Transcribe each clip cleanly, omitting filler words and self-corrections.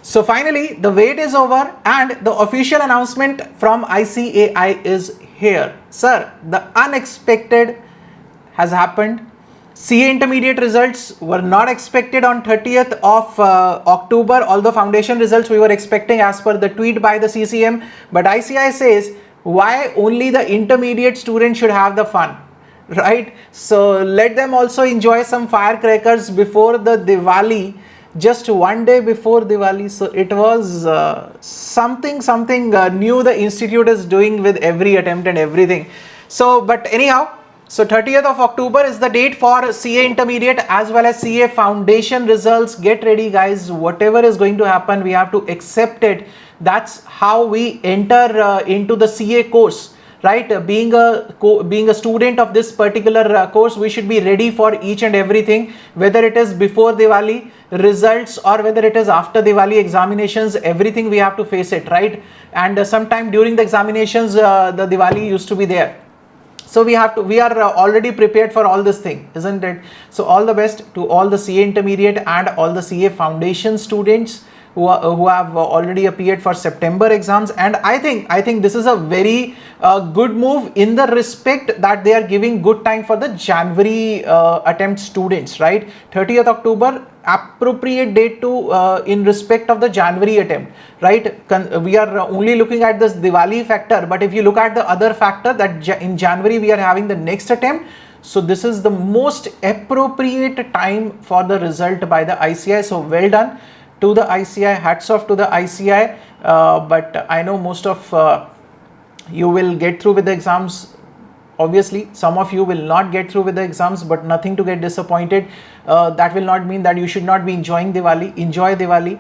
So finally, the wait is over and the official announcement from ICAI is here. Sir, the unexpected has happened. CA intermediate results were not expected on 30th of October, although foundation results we were expecting as per the tweet by the CCM. But ICAI says why only the intermediate students should have the fun, right? So let them also enjoy some firecrackers before the Diwali, just one day before Diwali. So it was something new the institute is doing with every attempt and everything. So but anyhow, so 30th of October is the date for CA intermediate as well as CA foundation results. Get ready guys, whatever is going to happen, we have to accept it. That's how we enter into the CA course, right? Being a student of this particular course, we should be ready for each and everything, whether it is before Diwali results or whether it is after Diwali examinations, everything we have to face it, right? And sometime during the examinations, the Diwali used to be there. So we are already prepared for all this thing, isn't it? So all the best to all the CA intermediate and all the CA foundation students who have already appeared for September exams. And I think this is a very good move in the respect that they are giving good time for the January attempt students, right? 30th October appropriate date to in respect of the January attempt, right? We are only looking at this Diwali factor, but if you look at the other factor that in January we are having the next attempt, so this is the most appropriate time for the result by the ICAI. So well done to the ICAI, hats off to the ICAI. But I know most of you will get through with the exams. Obviously, some of you will not get through with the exams, but nothing to get disappointed. That will not mean that you should not be enjoying Diwali. Enjoy Diwali.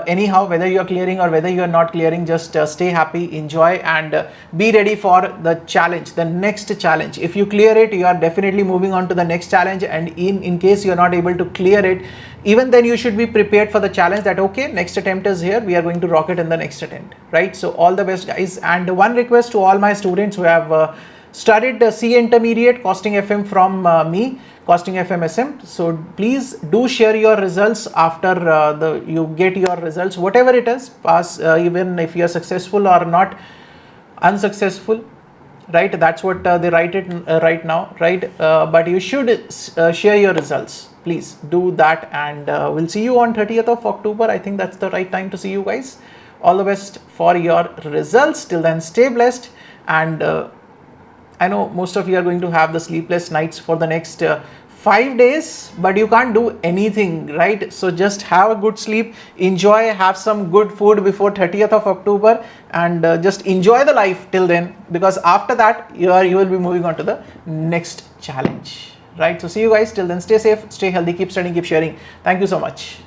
Anyhow, whether you are clearing or whether you are not clearing, just stay happy, enjoy, and be ready for the challenge, the next challenge. If you clear it, you are definitely moving on to the next challenge. And in case you are not able to clear it, even then you should be prepared for the challenge that, okay, next attempt is here, we are going to rock it in the next attempt, right? So all the best guys. And one request to all my students who have studied CA intermediate costing FM from me, costing FM SM. So please do share your results after you get your results, whatever it is, pass, even if you are successful or not unsuccessful, right? That's what they write it right now, right? But you should share your results. Please do that, and we'll see you on 30th of October. I think that's the right time to see you guys. All the best for your results. Till then, stay blessed, and I know most of you are going to have the sleepless nights for the next 5 days, but you can't do anything, right? So just have a good sleep, enjoy, have some good food before 30th of October, and just enjoy the life till then, because after that you will be moving on to the next challenge, right? So see you guys till then. Stay safe, stay healthy, keep studying, keep sharing. Thank you so much.